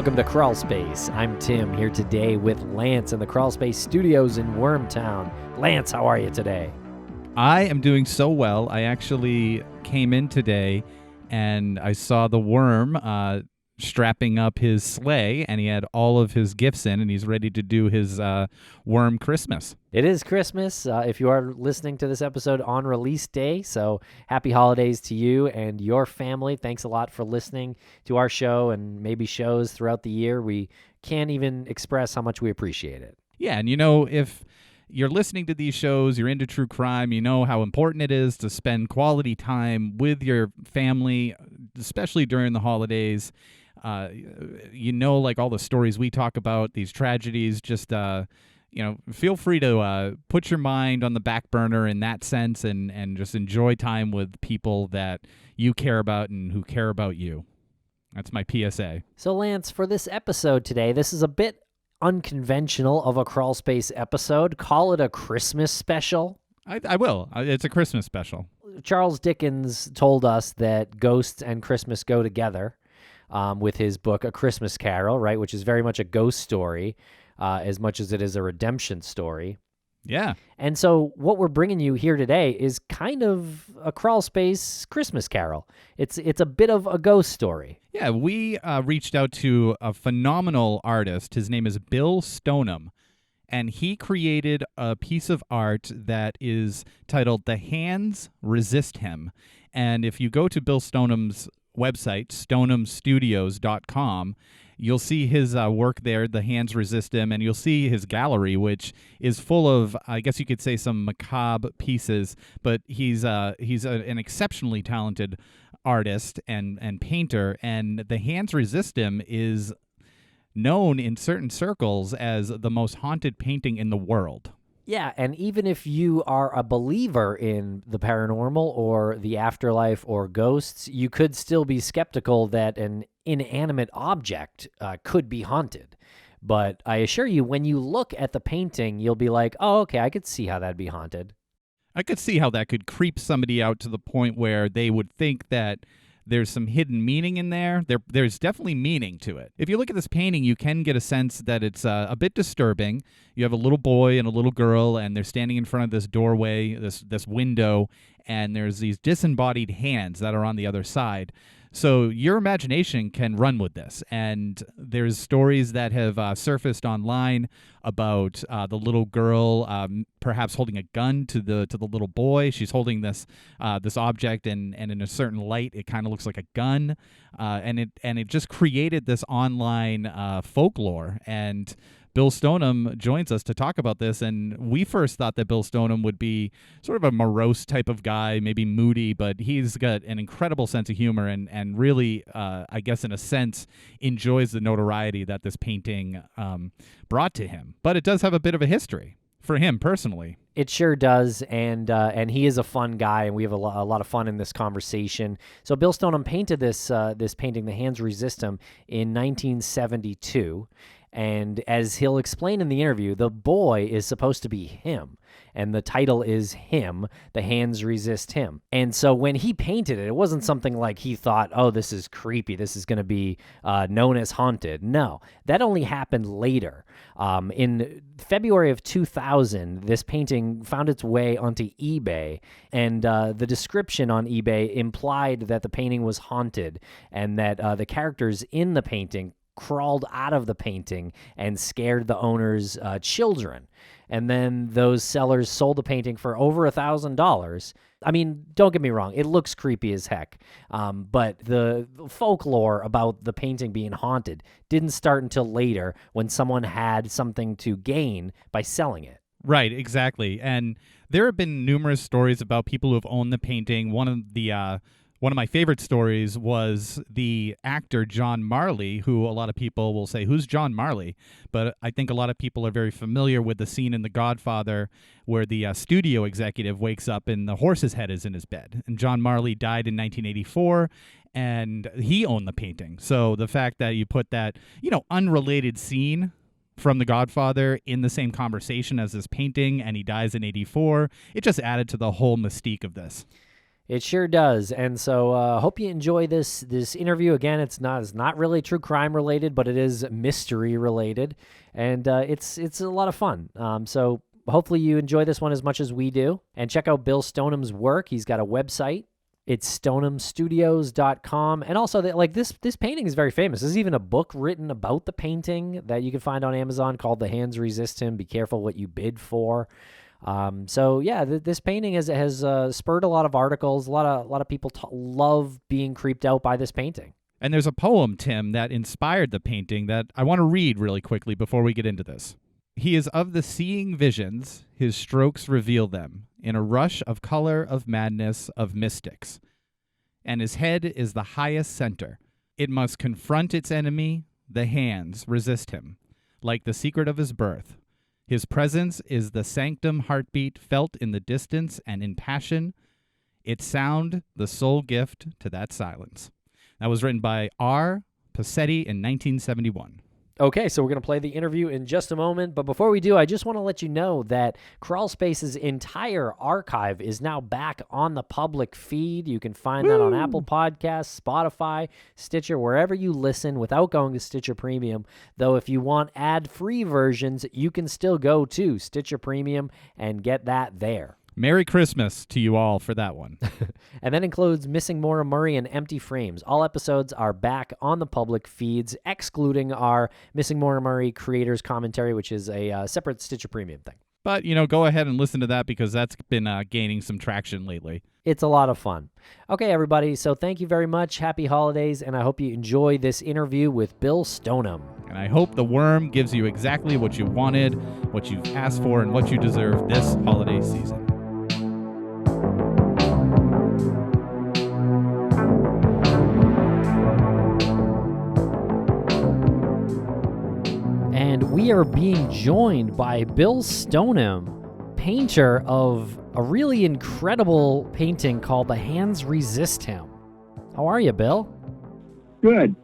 Welcome to Crawlspace. I'm Tim, here today with Lance in the Crawlspace studios in Wormtown. Lance, how are you today? I am doing so well. I actually came in today and I saw the worm strapping up his sleigh, and he had all of his gifts in, and he's ready to do his worm Christmas. It is Christmas if you are listening to this episode on release day, so happy holidays to you and your family. Thanks a lot for listening to our show and maybe shows throughout the year. We can't even express how much we appreciate it. Yeah, and you know, if you're listening to these shows, you're into true crime, you know how important it is to spend quality time with your family, especially during the holidays. You know, like all the stories we talk about, these tragedies, just, feel free to put your mind on the back burner in that sense and just enjoy time with people that you care about and who care about you. That's my PSA. So, Lance, for this episode today, this is a bit unconventional of a Crawlspace episode. Call it a Christmas special. I will. It's a Christmas special. Charles Dickens told us that ghosts and Christmas go together. With his book, A Christmas Carol, right, which is very much a ghost story as much as it is a redemption story. Yeah. And so what we're bringing you here today is kind of a Crawlspace Christmas Carol. It's a bit of a ghost story. Yeah, we reached out to a phenomenal artist. His name is Bill Stoneham, and he created a piece of art that is titled The Hands Resist Him. And if you go to Bill Stoneham's website, stonehamstudios.com, you'll see his work there, The Hands Resist Him, and you'll see his gallery, which is full of, I guess you could say, some macabre pieces, but he's an exceptionally talented artist and painter, and The Hands Resist Him is known in certain circles as the most haunted painting in the world. Yeah, and even if you are a believer in the paranormal or the afterlife or ghosts, you could still be skeptical that an inanimate object could be haunted. But I assure you, when you look at the painting, you'll be like, oh, okay, I could see how that'd be haunted. I could see how that could creep somebody out to the point where they would think that there's some hidden meaning in there. There's definitely meaning to it. If you look at this painting, you can get a sense that it's a bit disturbing. You have a little boy and a little girl, and they're standing in front of this doorway, this window, and there's these disembodied hands that are on the other side. So your imagination can run with this, and there's stories that have surfaced online about the little girl perhaps holding a gun to the little boy. She's holding this object, and in a certain light, it kind of looks like a gun, and it just created this online folklore. And Bill Stoneham joins us to talk about this, and we first thought that Bill Stoneham would be sort of a morose type of guy, maybe moody, but he's got an incredible sense of humor and really, I guess in a sense, enjoys the notoriety that this painting brought to him. But it does have a bit of a history for him personally. It sure does, and he is a fun guy, and we have a lot of fun in this conversation. So Bill Stoneham painted this painting, The Hands Resist Him, in 1972. And as he'll explain in the interview, the boy is supposed to be him. And the title is Him, The Hands Resist Him. And so when he painted it, it wasn't something like he thought, oh, this is creepy. This is going to be known as haunted. No, that only happened later. In February of 2000, this painting found its way onto eBay. And the description on eBay implied that the painting was haunted and that the characters in the painting crawled out of the painting and scared the owner's children. And then those sellers sold the painting for over $1,000. I mean, don't get me wrong, it looks creepy as heck. But the folklore about the painting being haunted didn't start until later when someone had something to gain by selling it. Right, exactly. And there have been numerous stories about people who have owned the painting. One of my favorite stories was the actor John Marley, who a lot of people will say, who's John Marley? But I think a lot of people are very familiar with the scene in The Godfather where the studio executive wakes up and the horse's head is in his bed. And John Marley died in 1984, and he owned the painting. So the fact that you put that, unrelated scene from The Godfather in the same conversation as this painting, and he dies in 84, it just added to the whole mystique of this. It sure does, and so hope you enjoy this interview. Again, it's not really true crime related, but it is mystery related, and it's a lot of fun. So hopefully you enjoy this one as much as we do, and check out Bill Stoneham's work. He's got a website. It's stonehamstudios.com, and also this painting is very famous. There's even a book written about the painting that you can find on Amazon called "The Hands Resist Him. Be careful what you bid for." So yeah, this painting has spurred a lot of articles. A lot of people love being creeped out by this painting. And there's a poem, Tim, that inspired the painting that I want to read really quickly before we get into this. He is of the seeing visions, his strokes reveal them, in a rush of color, of madness, of mystics. And his head is the highest center. It must confront its enemy, the hands resist him, like the secret of his birth. His presence is the sanctum heartbeat felt in the distance and in passion. Its sound, the sole gift to that silence. That was written by R. Passetti in 1971. Okay, so we're going to play the interview in just a moment, but before we do, I just want to let you know that Crawlspace's entire archive is now back on the public feed. You can find that on Apple Podcasts, Spotify, Stitcher, wherever you listen without going to Stitcher Premium. Though if you want ad-free versions, you can still go to Stitcher Premium and get that there. Merry Christmas to you all for that one. And that includes Missing Maura Murray and Empty Frames. All episodes are back on the public feeds, excluding our Missing Maura Murray Creators Commentary, which is a separate Stitcher Premium thing. But, go ahead and listen to that because that's been gaining some traction lately. It's a lot of fun. Okay, everybody, so thank you very much. Happy holidays, and I hope you enjoy this interview with Bill Stoneham. And I hope the worm gives you exactly what you wanted, what you've asked for, and what you deserve this holiday season. And we are being joined by Bill Stoneham, painter of a really incredible painting called The Hands Resist Him. How are you, Bill? Good.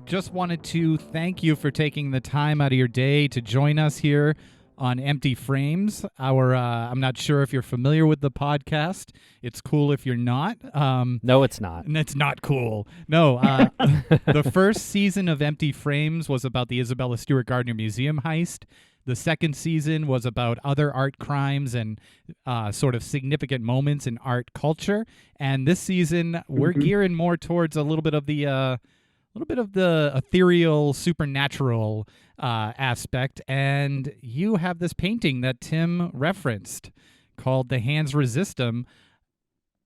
Just wanted to thank you for taking the time out of your day to join us here on Empty Frames. I'm not sure if you're familiar with the podcast. It's cool if you're not. No, it's not. It's not cool. No, the first season of Empty Frames was about the Isabella Stewart Gardner Museum heist. The second season was about other art crimes and sort of significant moments in art culture. And this season, we're gearing more towards a little bit of the ethereal, supernatural aspect. And you have this painting that Tim referenced called The Hands Resist Him.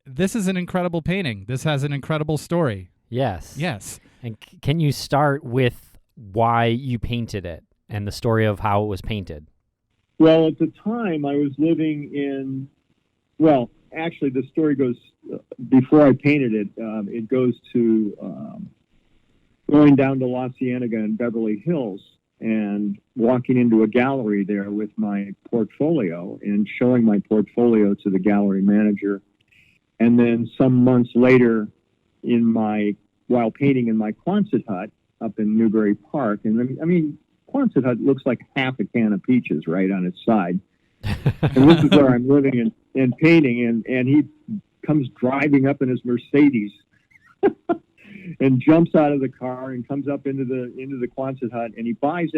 This is an incredible painting. This has an incredible story. Yes. Yes. And can you start with why you painted it and the story of how it was painted? Well, at the time I was living in, well, actually the story goes, before I painted it, it goes to going down to La Cienega in Beverly Hills and walking into a gallery there with my portfolio and showing my portfolio to the gallery manager. And then some months later, while painting in my Quonset hut up in Newbury Park, and I mean, Quonset hut looks like half a can of peaches right on its side. And this is where I'm living and painting, and he comes driving up in his Mercedes and jumps out of the car and comes up into the Quonset hut, and he buys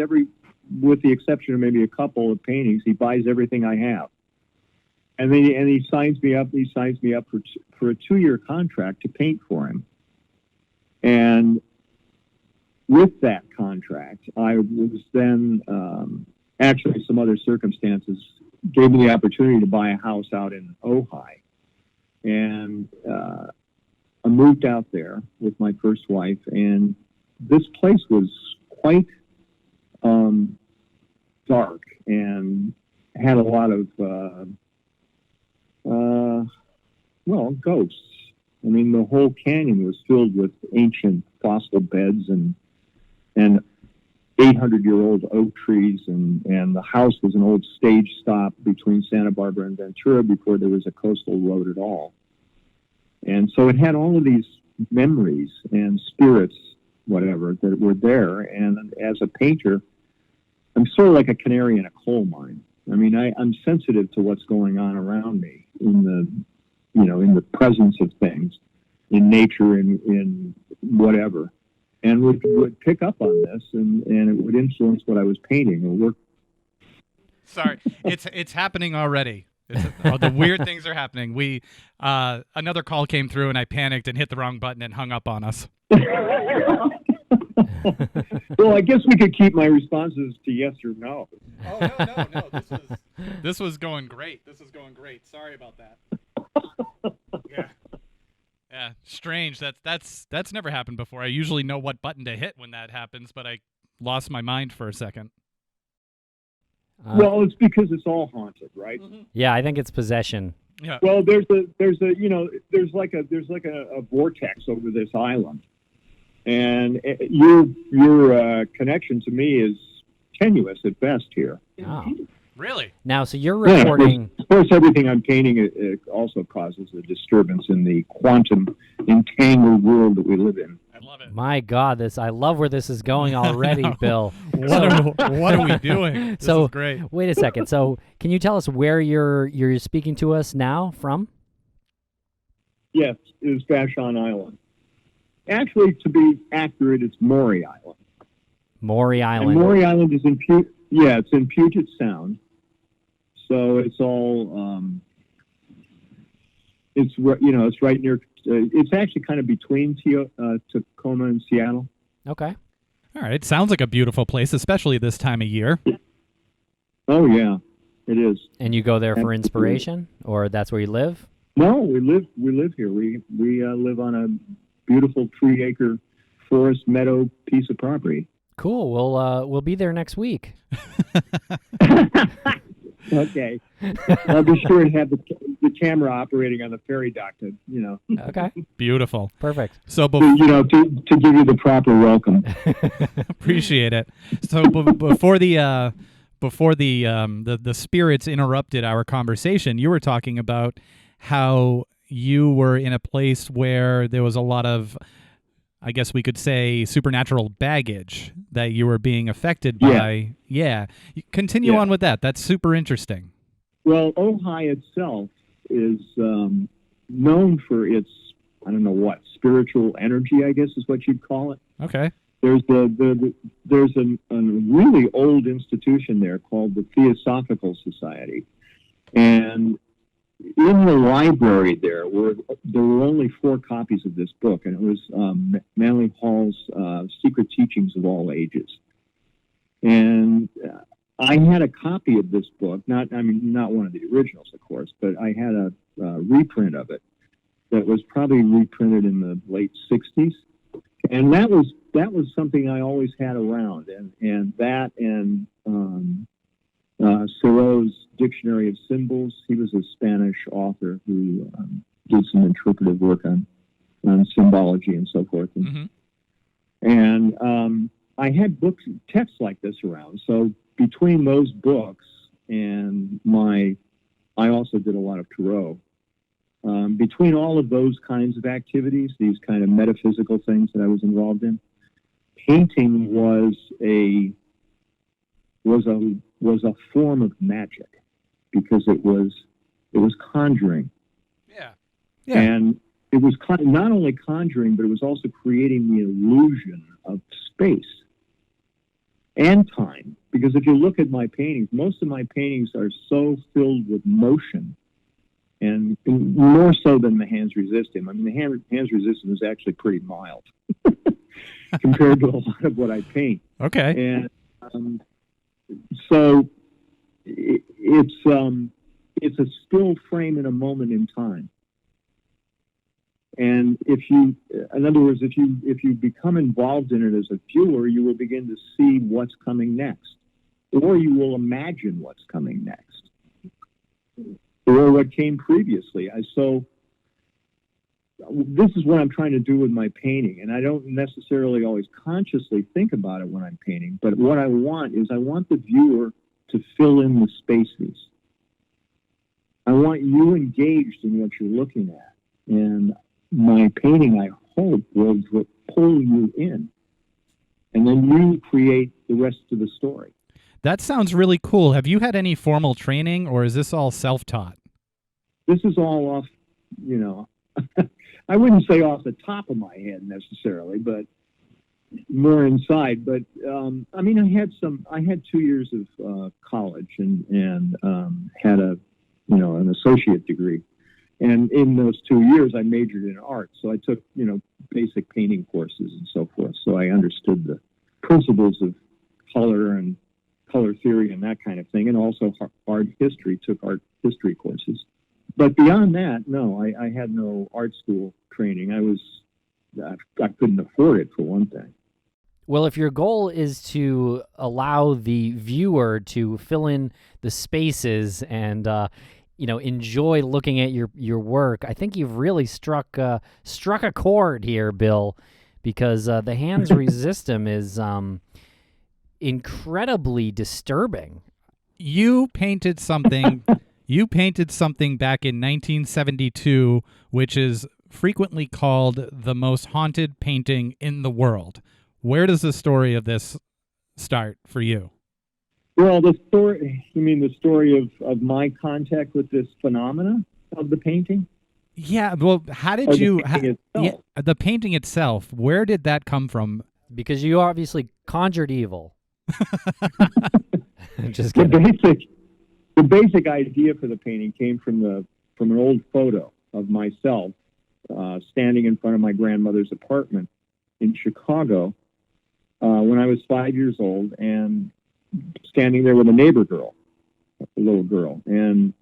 with the exception of maybe a couple of paintings, he buys everything I have. And then he signs me up. He signs me up for a 2-year contract to paint for him. And with that contract, I was then actually some other circumstances gave me the opportunity to buy a house out in Ojai, and I moved out there with my first wife. And this place was quite dark and had a lot of ghosts. I mean, the whole canyon was filled with ancient fossil beds and 800-year-old oak trees, and the house was an old stage stop between Santa Barbara and Ventura before there was a coastal road at all. And so it had all of these memories and spirits, whatever, that were there. And as a painter, I'm sort of like a canary in a coal mine. I mean, I'm sensitive to what's going on around me in in the presence of things, in nature, in whatever, and would pick up on this, and it would influence what I was painting or work. Sorry, it's happening already. The weird things are happening. We another call came through, and I panicked and hit the wrong button and hung up on us. Well, I guess we could keep my responses to yes or no. Oh no! This was going great. This was going great. Sorry about that. Yeah. Strange. That's never happened before. I usually know what button to hit when that happens, but I lost my mind for a second. Well, it's because it's all haunted, right? Mm-hmm. Yeah, I think it's possession. Yeah. Well, there's like a vortex over this island, and your connection to me is tenuous at best here. Oh. Really? Now, so you're reporting. Of course, everything I'm painting it also causes a disturbance in the quantum entangled world that we live in. I love it. My God, I love where this is going already, Bill. What are we doing? This is great. Wait a second. So, can you tell us where you're speaking to us now from? Yes, it is Vashon Island. Actually, to be accurate, it's Maury Island. Maury Island. And Maury Island is in it's in Puget Sound. So it's all it's right near. It's actually kind of between Tacoma and Seattle. Okay. All right. Sounds like a beautiful place, especially this time of year. Oh yeah, it is. And you go there for inspiration, or that's where you live? No, we live here. We live on a beautiful 3-acre forest meadow piece of property. Cool. We'll be there next week. Okay. I'll be sure to have the camera operating on the ferry dock to, Okay. Beautiful. Perfect. So, to give you the proper welcome. Appreciate it. So before the spirits interrupted our conversation, you were talking about how you were in a place where there was a lot of, I guess we could say, supernatural baggage that you were being affected by. Yeah. Continue on with that. That's super interesting. Well, Ojai itself is known for its, I don't know what, spiritual energy, I guess is what you'd call it. Okay. There's a really old institution there called the Theosophical Society. And in the library there were only 4 copies of this book, and it was Manly Hall's Secret Teachings of All Ages. And I had a copy of this book, not one of the originals, of course, but I had a reprint of it that was probably reprinted in the late 60s. And that was something I always had around, and that and Thoreau's Dictionary of Symbols. He was a Spanish author who did some interpretive work on symbology and so forth. And I had texts like this around. So between those books and I also did a lot of Thoreau. Between all of those kinds of activities, these kind of metaphysical things that I was involved in, painting was a form of magic because it was conjuring. Yeah. And it was not only conjuring, but it was also creating the illusion of space and time. Because if you look at my paintings, most of my paintings are so filled with motion, and more so than the Hands Resist Him. I mean, the Hands Resist Him is actually pretty mild compared to a lot of what I paint. Okay. And so it's a still frame in a moment in time. And in other words, if you become involved in it as a viewer, you will begin to see what's coming next, or you will imagine what's coming next, or what came previously. So this is what I'm trying to do with my painting, and I don't necessarily always consciously think about it when I'm painting, but what I want the viewer to fill in the spaces. I want you engaged in what you're looking at, and my painting, I hope, will pull you in, and then you create the rest of the story. That sounds really cool. Have you had any formal training, or is this all self-taught? This is all you know, I wouldn't say off the top of my head necessarily, but more inside. But I mean, I had 2 years of college and had an associate degree. And in those 2 years, I majored in art. So I took, basic painting courses and so forth. So I understood the principles of color and color theory and that kind of thing. And also art history, took art history courses. But beyond that, no, I had no art school training. I couldn't afford it, for one thing. Well, if your goal is to allow the viewer to fill in the spaces and enjoy looking at your work, I think you've really struck a chord here, Bill, because the Hans Resistum is incredibly disturbing. You painted something. You painted something back in 1972, which is frequently called the most haunted painting in the world. Where does the story of this start for you? Well, you mean the story of my contact with this phenomena of the painting? Yeah, well, how did the painting itself, where did that come from? Because you obviously conjured evil. Just kidding. The basic idea for the painting came from an old photo of myself standing in front of my grandmother's apartment in Chicago when I was 5 years old, and standing there with a neighbor girl, a little girl, and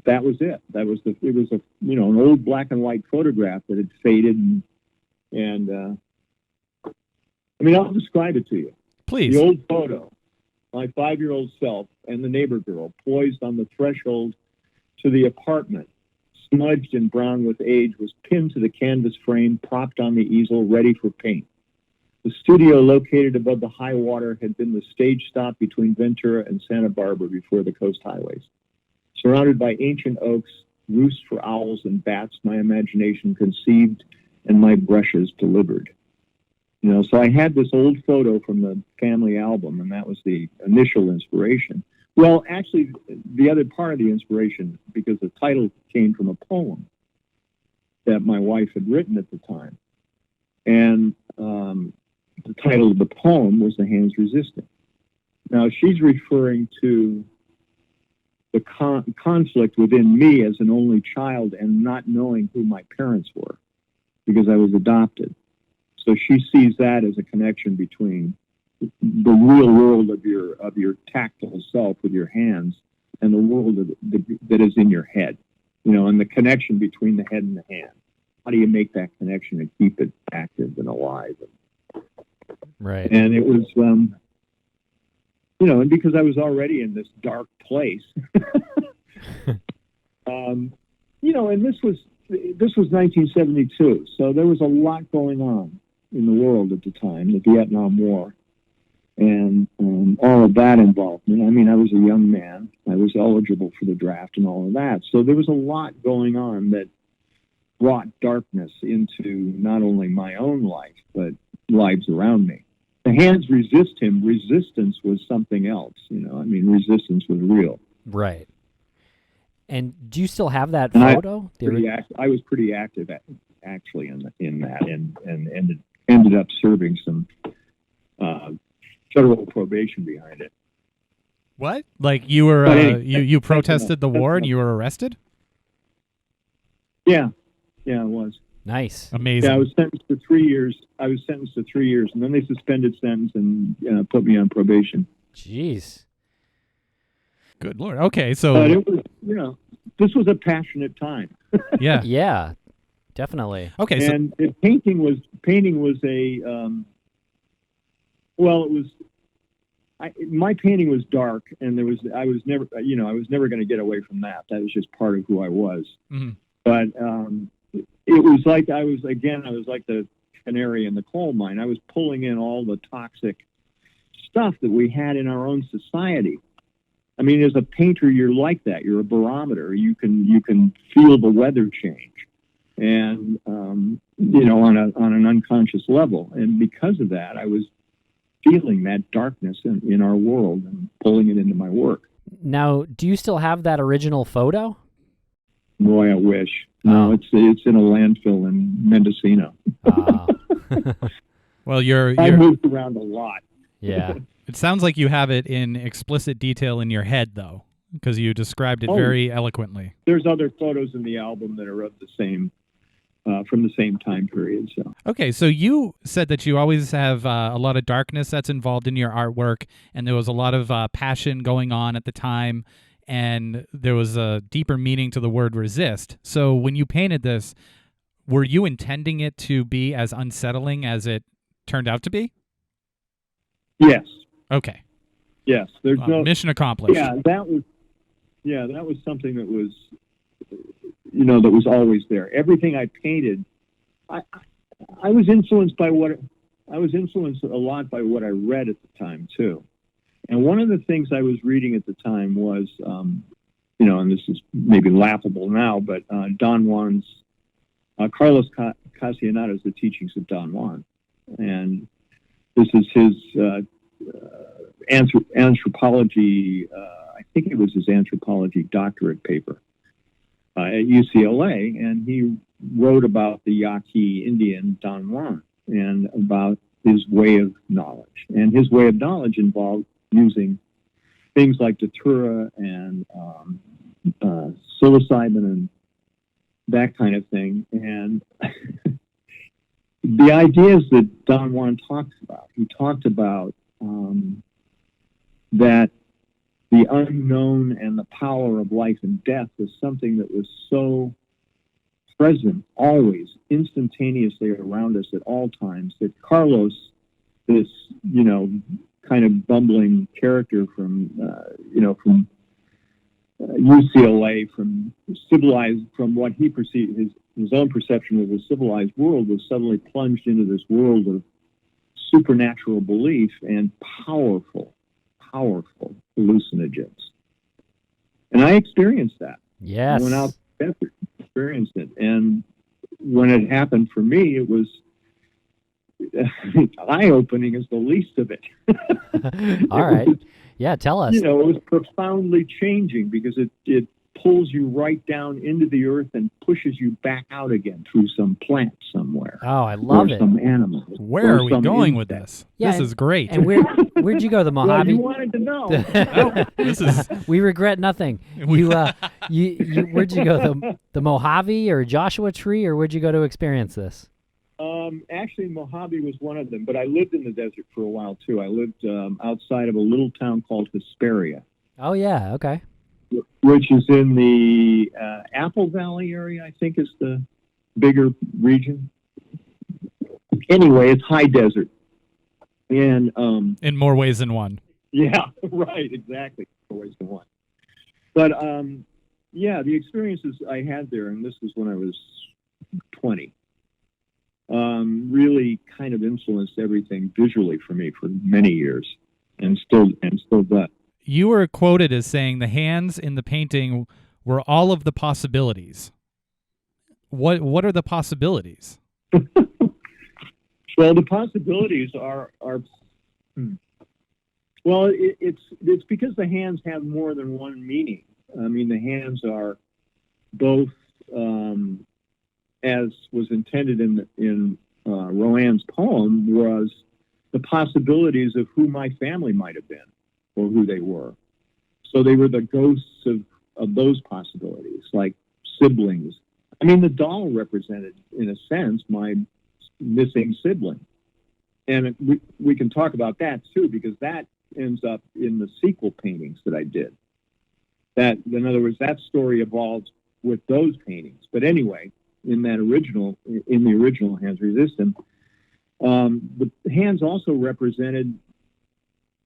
that was it. It was an old black and white photograph that had faded, and I mean, I'll describe it to you. Please. The old photo, my 5-year-old self and the neighbor girl poised on the threshold to the apartment, smudged and brown with age, was pinned to the canvas frame, propped on the easel, ready for paint. The studio, located above the high water, had been the stage stop between Ventura and Santa Barbara before the coast highways. Surrounded by ancient oaks, roosts for owls and bats, my imagination conceived and my brushes delivered. So I had this old photo from the family album, and that was the initial inspiration. Well, actually, the other part of the inspiration, because the title came from a poem that my wife had written at the time. And the title of the poem was The Hans Resistum. Now, she's referring to the conflict within me as an only child and not knowing who my parents were, because I was adopted. So she sees that as a connection between the real world of your tactile self with your hands and the world that is in your head, and the connection between the head and the hand. How do you make that connection and keep it active and alive? Right. And it was, and because I was already in this dark place, and this was 1972, so there was a lot going on in the world at the time, the Vietnam War, and all of that involvement. I mean, I was a young man. I was eligible for the draft and all of that. So there was a lot going on that brought darkness into not only my own life, but lives around me. The Hans resist him. Resistance was something else. Resistance was real. Right. And do you still have that photo? I was pretty active actually in that, and ended up serving some federal probation behind it. What? Like you were you protested the war and you were arrested? Yeah, it was. Nice. Amazing. Yeah, I was sentenced to 3 years. And then they suspended sentence and put me on probation. Jeez. Good Lord. Okay, so but it was, this was a passionate time. Yeah. Yeah, definitely. Okay, so and painting was a my painting was dark, and I was never going to get away from that. That was just part of who I was. mm-hmm. But it was like I was like the canary in the coal mine. I was pulling in all the toxic stuff that we had in our own society. I mean, as a painter, you're like that. You're a barometer. You can feel the weather change, and on an unconscious level. And because of that, I was feeling that darkness in our world and pulling it into my work. Now, do you still have that original photo? Boy, I wish. No, it's in a landfill in Mendocino. Well, I moved around a lot. Yeah. It sounds like you have it in explicit detail in your head, though, because you described it very eloquently. There's other photos in the album that are of the same, from the same time period. So. Okay, so you said that you always have a lot of darkness that's involved in your artwork, and there was a lot of passion going on at the time, and there was a deeper meaning to the word resist. So when you painted this, were you intending it to be as unsettling as it turned out to be? Yes. Okay. Yes. There's no mission accomplished. Yeah, that was something that was, that was always there. Everything I painted, I was influenced a lot by what I read at the time too. And one of the things I was reading at the time was, and this is maybe laughable now, but Don Juan's, Carlos Castellaneda's The Teachings of Don Juan. And this is his anthropology, I think it was his anthropology doctorate paper at UCLA, and he wrote about the Yaqui Indian Don Juan and about his way of knowledge. And his way of knowledge involved using things like datura and psilocybin and that kind of thing. And the ideas that Don Juan talks about, he talked about that the unknown and the power of life and death was something that was so present, always, instantaneously around us at all times, that Carlos, this, kind of bumbling character from UCLA, from what he perceived, his own perception of the civilized world, was suddenly plunged into this world of supernatural belief and powerful hallucinogens. And I experienced that. Yes. I went out and experienced it. And when it happened for me, it was eye-opening is the least of it. All right. Yeah, tell us. It was profoundly changing because it pulls you right down into the earth and pushes you back out again through some plant somewhere. Oh, I love it. Some animal. Where are we going with this? Yeah, this is great. And where'd you go? The Mojave? Well, you wanted to know. We regret nothing. You where'd you go? The Mojave or Joshua Tree, or where'd you go to experience this? Actually, Mojave was one of them, but I lived in the desert for a while too. I lived outside of a little town called Hesperia. Oh yeah, okay. Which is in the Apple Valley area, I think is the bigger region. Anyway, it's high desert. And in more ways than one. Yeah, right, exactly. More ways than one. But the experiences I had there, and this was when I was 20, really kind of influenced everything visually for me for many years, and still does. You were quoted as saying the hands in the painting were all of the possibilities. What are the possibilities? Well, the possibilities are well, it's because the hands have more than one meaning. I mean, the hands are both, as was intended in Roanne's poem, was the possibilities of who my family might have been or who they were. So they were the ghosts of those possibilities, like siblings. I mean, the doll represented, in a sense, my missing sibling. And we can talk about that, too, because that ends up in the sequel paintings that I did. That, in other words, that story evolved with those paintings. But anyway, in the original Hands Resistant, the hands also represented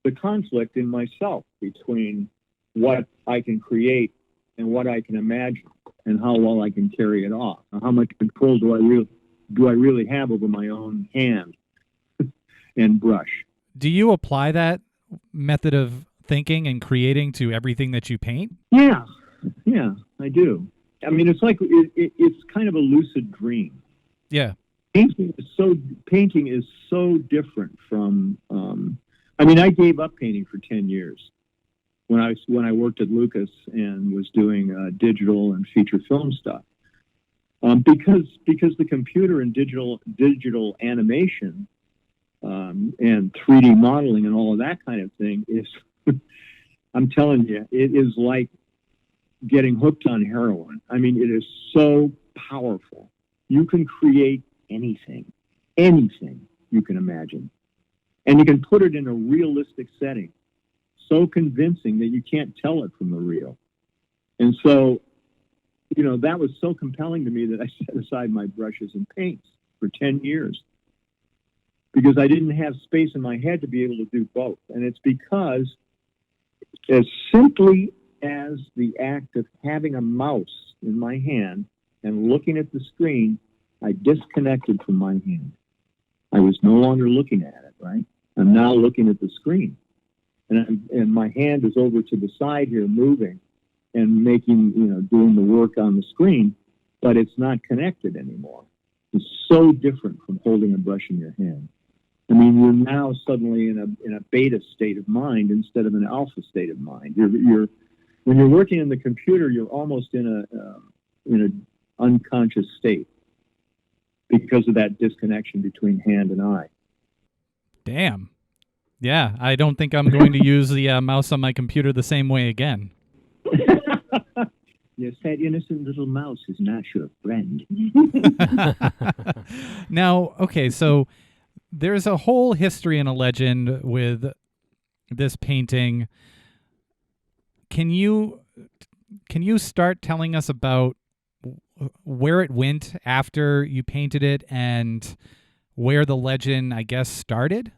the conflict in myself between what I can create and what I can imagine, and how well I can carry it off. How much control do I really have over my own hand and brush? Do you apply that method of thinking and creating to everything that you paint? Yeah, I do. I mean, it's like it's kind of a lucid dream. Yeah. Painting is so different from. I mean, I gave up painting for 10 years when I worked at Lucas and was doing digital and feature film stuff. Because the computer and digital animation and 3D modeling and all of that kind of thing is, I'm telling you, it is like getting hooked on heroin. I mean, it is so powerful. You can create anything you can imagine. And you can put it in a realistic setting, so convincing that you can't tell it from the real. And so, that was so compelling to me that I set aside my brushes and paints for 10 years because I didn't have space in my head to be able to do both. And it's because as simply as the act of having a mouse in my hand and looking at the screen, I disconnected from my hand. I was no longer looking at it, right? I'm now looking at the screen. And my hand is over to the side here moving and making, doing the work on the screen, but it's not connected anymore. It's so different from holding a brush in your hand. I mean, you're now suddenly in a beta state of mind instead of an alpha state of mind. When you're working in the computer, you're almost in an unconscious state because of that disconnection between hand and eye. Damn. Yeah, I don't think I'm going to use the mouse on my computer the same way again. Yes, that innocent little mouse is not your friend. Now, okay, so there's a whole history and a legend with this painting. Can you start telling us about where it went after you painted it and where the legend, I guess, started?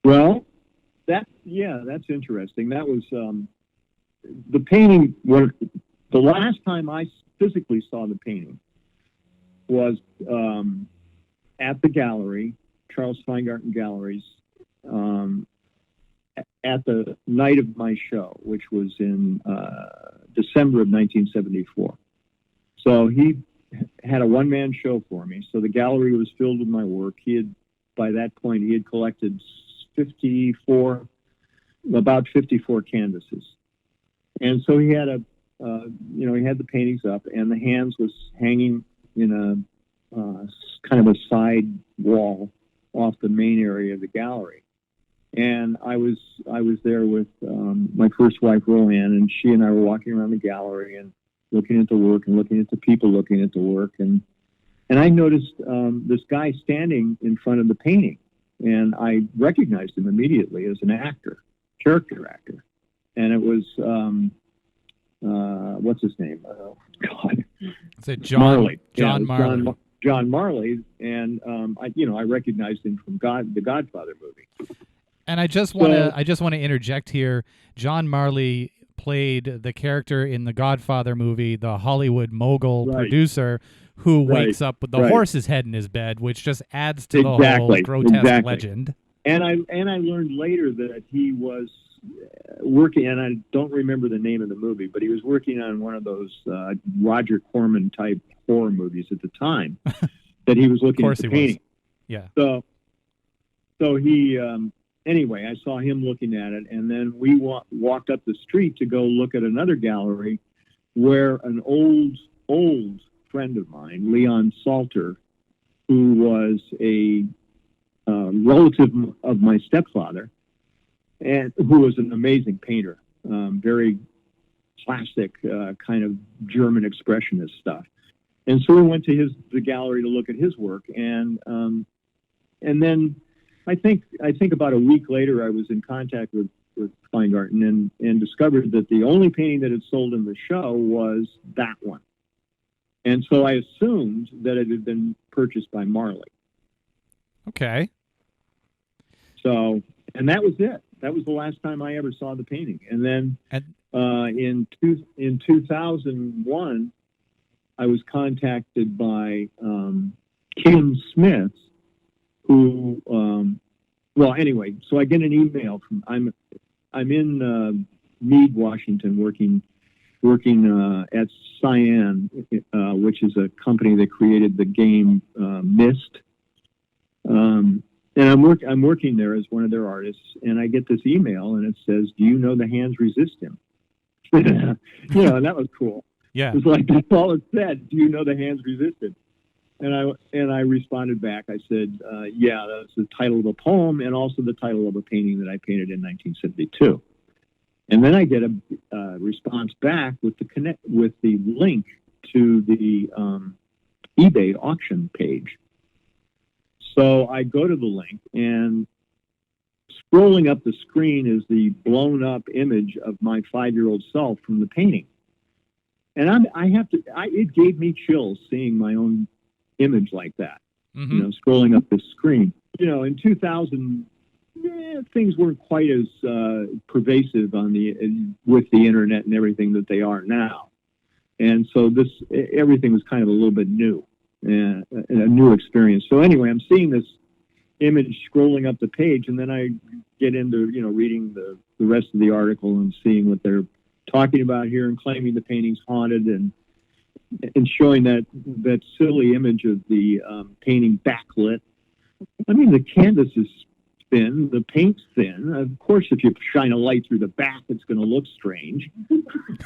Well, that's interesting. That was the painting. The last time I physically saw the painting was at the gallery, Charles Feingarten Galleries, at the night of my show, which was in December of 1974. So he had a one-man show for me. So the gallery was filled with my work. By that point, he had collected about 54 canvases. And so he had he had the paintings up, and the hands was hanging in a kind of a side wall off the main area of the gallery. And I was there with my first wife, Rohan, and she and I were walking around the gallery and looking at the work and looking at the people looking at the work. And I noticed this guy standing in front of the painting, and I recognized him immediately as an actor, character actor. And it was, what's his name? Oh, God. Is it John Marley? John Marley. John Marley. And, I recognized him from the Godfather movie. And I just want to interject here. John Marley played the character in the Godfather movie, the Hollywood mogul producer who wakes up with the horse's head in his bed, which just adds to the whole grotesque legend. And I learned later that he was working, and I don't remember the name of the movie, but he was working on one of those Roger Corman type horror movies at the time that he was looking at the painting. Yeah. So he. Anyway, I saw him looking at it, and then we walked up the street to go look at another gallery where an old friend of mine, Leon Salter, who was a relative of my stepfather, and who was an amazing painter, very classic kind of German expressionist stuff. And so we went to the gallery to look at his work, and then I think about a week later, I was in contact with Feingarten and discovered that the only painting that had sold in the show was that one. And so I assumed that it had been purchased by Marley. Okay. So, and that was it. That was the last time I ever saw the painting. And then in 2001, I was contacted by Kim Smith, who, anyway, so I get an email from, I'm in Meade, Washington, working at Cyan, which is a company that created the game Myst. And I'm working there as one of their artists, and I get this email, and it says, "Do you know the hands resist him?" And that was cool. Yeah. It was like, that's all it said. Do you know the hands resisted? And I responded back. I said, yeah, that's the title of a poem and also the title of a painting that I painted in 1972. And then I get a response back with the link to the eBay auction page. So I go to the link, and scrolling up the screen is the blown up image of my 5-year-old self from the painting. And it gave me chills seeing my own image like that, scrolling up the screen. In 2000, things weren't quite as pervasive with the internet and everything that they are now. And so everything was kind of a little bit new, and a new experience. So anyway, I'm seeing this image scrolling up the page, and then I get into, reading the rest of the article and seeing what they're talking about here and claiming the painting's haunted and showing that silly image of the painting backlit. I mean, the canvas is thin, the paint's thin. Of course, if you shine a light through the back, it's going to look strange.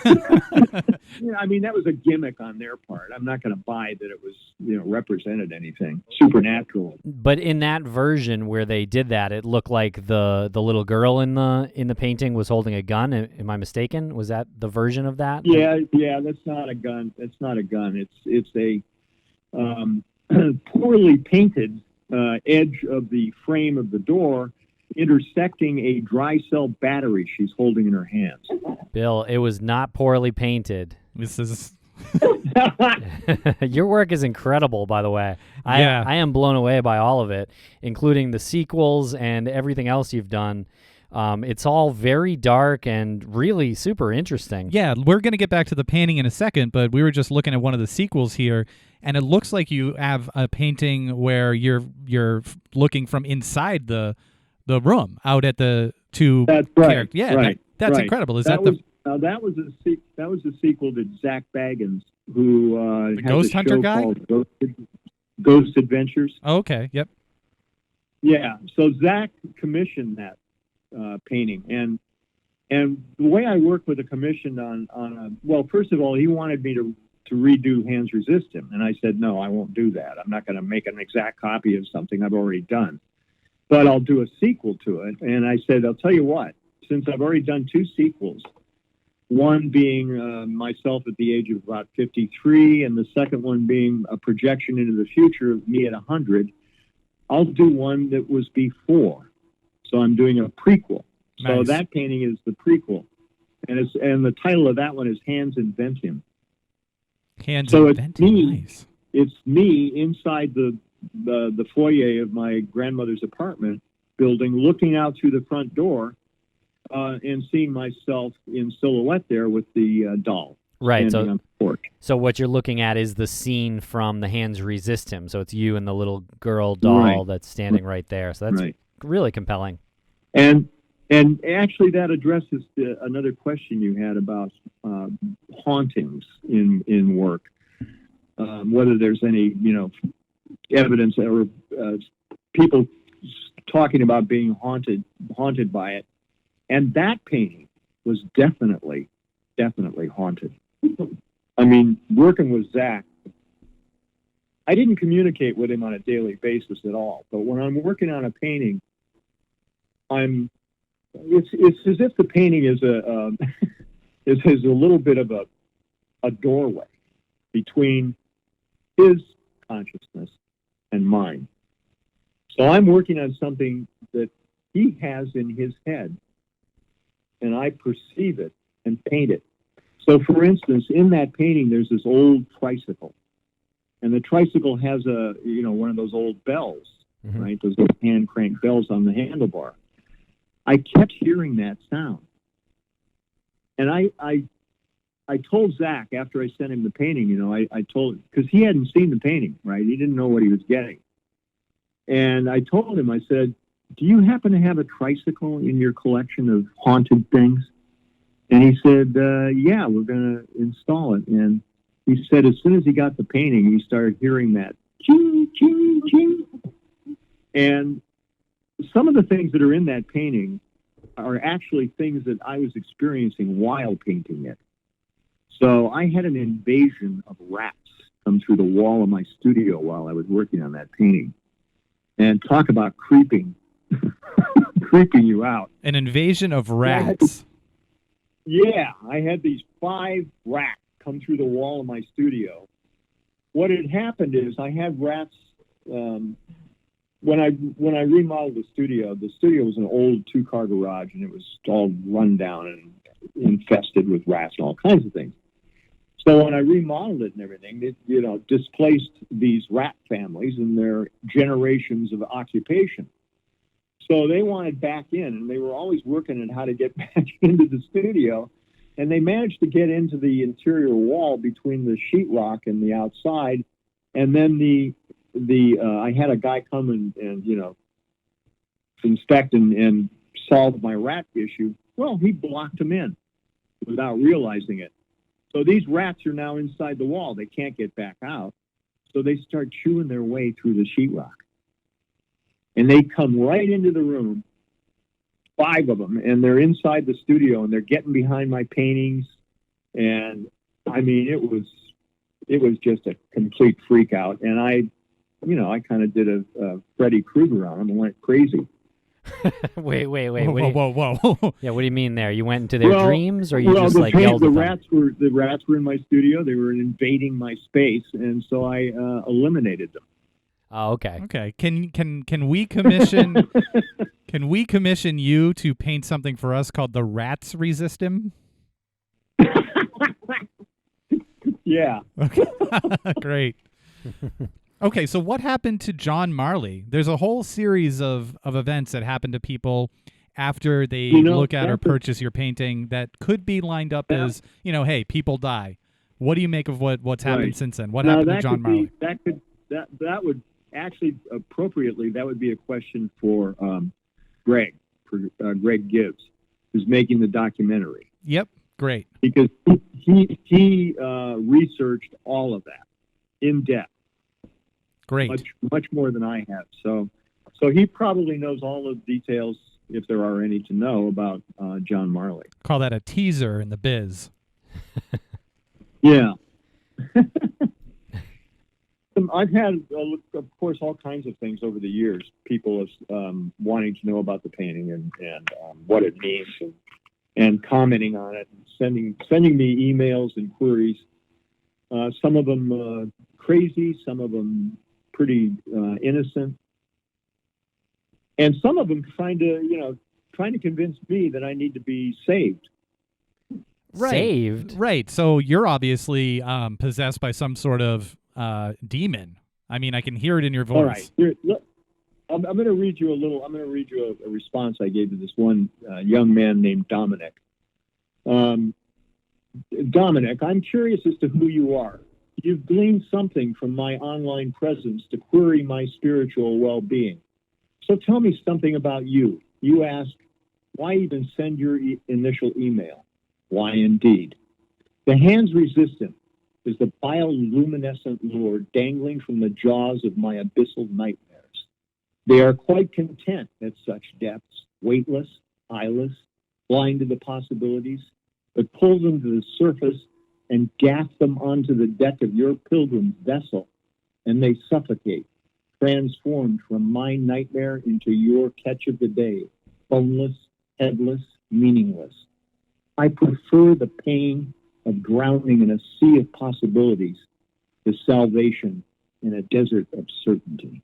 I mean, that was a gimmick on their part. I'm not going to buy that it was, represented anything supernatural. But in that version where they did that, it looked like the little girl in the painting was holding a gun. Am I mistaken? Was that the version of that? Yeah, that's not a gun. It's not a gun. It's a poorly painted edge of the frame of the door intersecting a dry cell battery she's holding in her hands. Bill, it was not poorly painted. This is... Your work is incredible, by the way. I am blown away by all of it, including the sequels and everything else you've done. It's all very dark and really super interesting. Yeah, we're going to get back to the painting in a second, but we were just looking at one of the sequels here, and it looks like you have a painting where you're looking from inside the room out at the two That's right. characters. Yeah, right, that's right. incredible. That was a sequel to Zach Baggins, who the has Ghost a Hunter show guy? called Ghost Adventures. Oh, okay, yep. Yeah, so Zach commissioned that painting, and the way I work with a commission first of all, he wanted me to redo Hands Resist Him, and I said, no, I won't do that. I'm not going to make an exact copy of something I've already done, but I'll do a sequel to it. And I said, I'll tell you what, since I've already done 2 sequels, one being myself at the age of about 53, and the second one being a projection into the future of me at 100, I'll do one that was before. So I'm doing a prequel. Nice. So that painting is the prequel, and the title of that one is Hands Invent Him. Hands so Invent Him. Nice. It's me inside the foyer of my grandmother's apartment building, looking out through the front door, and seeing myself in silhouette there with the doll. Right. On the porch. So what you're looking at is the scene from The Hands Resist Him. So it's you and the little girl doll that's standing right there. So that's really compelling. And actually that addresses another question you had about hauntings in work, whether there's any evidence or people talking about being haunted by it. And that painting was definitely haunted. I mean, working with Zach, I didn't communicate with him on a daily basis at all. But when I'm working on a painting, it's as if the painting is a little bit of a doorway between his consciousness and mine. So I'm working on something that he has in his head, and I perceive it and paint it. So, for instance, in that painting, there's this old tricycle, and the tricycle has one of those old bells, right? Those little hand crank bells on the handlebar. I kept hearing that sound, and I told Zach after I sent him the painting. I told, because he hadn't seen the painting, right? He didn't know what he was getting, and I told him, I said, "Do you happen to have a tricycle in your collection of haunted things?" And he said, yeah, we're going to install it. And he said as soon as he got the painting, he started hearing that ching, ching, ching. And some of the things that are in that painting are actually things that I was experiencing while painting it. So I had an invasion of rats come through the wall of my studio while I was working on that painting. And talk about creeping you out. An invasion of rats. Yeah, I had these 5 rats come through the wall of my studio. What had happened is I had rats when I remodeled the studio was an old 2-car garage, and it was all run down and infested with rats and all kinds of things. So when I remodeled it and everything, it displaced these rat families and their generations of occupation. So they wanted back in, and they were always working on how to get back into the studio. And they managed to get into the interior wall between the sheetrock and the outside. And then I had a guy come and inspect and solve my rat issue. Well, he blocked them in without realizing it. So these rats are now inside the wall. They can't get back out. So they start chewing their way through the sheetrock. And they come right into the room, 5 of them, and they're inside the studio, and they're getting behind my paintings. And I mean, it was just a complete freak out. And I kind of did a Freddy Krueger on them and went crazy. Wait. Whoa. Yeah, what do you mean there? You went into their dreams, or you just yelled at the them? The rats were in my studio. They were invading my space, and so I eliminated them. Oh, okay. Okay. Can we commission you to paint something for us called the Rats Resistem? Yeah. Okay. Great. Okay, so what happened to John Marley? There's a whole series of events that happen to people after they look at or purchase your painting that could be lined up as, hey, people die. What do you make of what's happened since then? What happened to John Marley? That would actually appropriately, that would be a question for Greg Gibbs, who's making the documentary. Yep, great. Because he researched all of that in depth. Great. Much more than I have. So he probably knows all the details, if there are any to know, about John Marley. Call that a teaser in the biz. Yeah. I've had, of course, all kinds of things over the years. People wanting to know about the painting and what it means, and commenting on it, and sending me emails and queries. Some of them crazy, some of them pretty innocent, and some of them trying to convince me that I need to be saved. Right. Saved? Right. So you're obviously possessed by some sort of demon. I mean, I can hear it in your voice. All right. Here, look, I'm going to read you a response I gave to this one young man named Dominic. Dominic, I'm curious as to who you are. You've gleaned something from my online presence to query my spiritual well-being. So tell me something about you. You ask, why even send your initial email? Why indeed? The hands resistant is the bioluminescent lure dangling from the jaws of my abyssal nightmares. They are quite content at such depths, weightless, eyeless, blind to the possibilities, but pull them to the surface and gaff them onto the deck of your pilgrim's vessel, and they suffocate, transformed from my nightmare into your catch of the day, boneless, headless, meaningless. I prefer the pain of drowning in a sea of possibilities to salvation in a desert of certainty.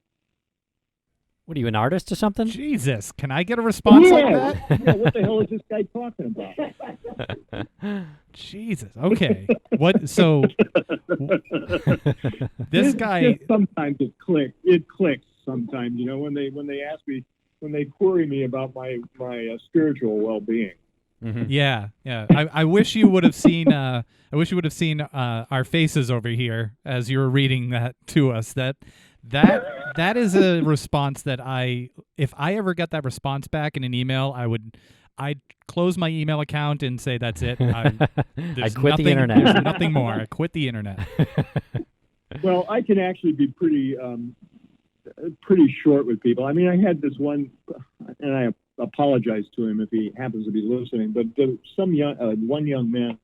What are you, an artist or something? Jesus, can I get a response like that? Yeah, what the hell is this guy talking about? Jesus. Okay. What? So this guy. Sometimes it clicks. It clicks sometimes. When they ask me, when they query me about my spiritual well-being. Mm-hmm. Yeah. I wish you would have seen. I wish you would have seen our faces over here as you were reading that to us. That is a response that if I ever got that response back in an email, I'd close my email account and say that's it. I quit the internet. There's nothing more. I quit the internet. Well, I can actually be pretty short with people. I mean, I had this one, and I apologize to him if he happens to be listening. But one young man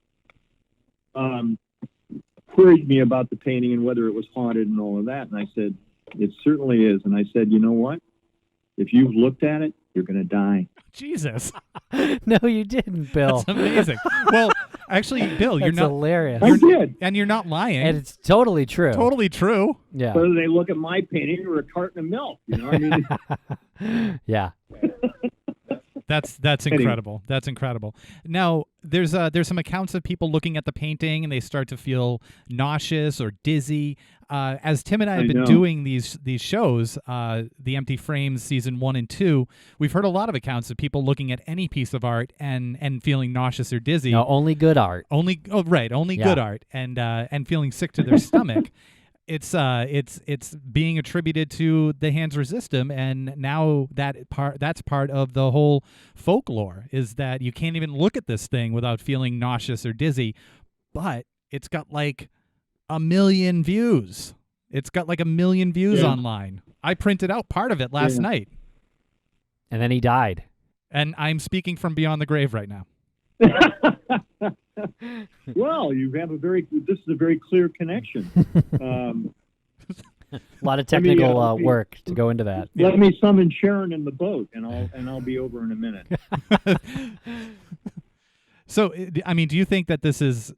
queried me about the painting and whether it was haunted and all of that. And I said, it certainly is. And I said, you know what? If you've looked at it, you're going to die. Jesus. No, you didn't, Bill. That's amazing. Well, actually, Bill, you're That's not hilarious. I did. and you're not lying. And it's totally true. Totally true. Yeah. Whether they look at my painting or a carton of milk, you know what I mean? Yeah. That's Anyway. incredible. That's incredible. Now, there's some accounts of people looking at the painting and they start to feel nauseous or dizzy. As Tim and I have I been know. doing these shows, The Empty Frames Season 1 and 2, we've heard a lot of accounts of people looking at any piece of art and feeling nauseous or dizzy. No, only good art. Only Yeah. good art and feeling sick to their stomach. It's being attributed to the Hans Resistum, and now that's part of the whole folklore is that you can't even look at this thing without feeling nauseous or dizzy. But it's got like 1 million views. It's got like 1 million views Yeah. online. I printed out part of it last Yeah. night, And then he died. and I'm speaking from beyond the grave right now. Well, this is a very clear connection. A lot of Let me, technical work to go into that. Let me summon Sharon in the boat, and I'll be over in a minute. So, I mean, do you think that this is?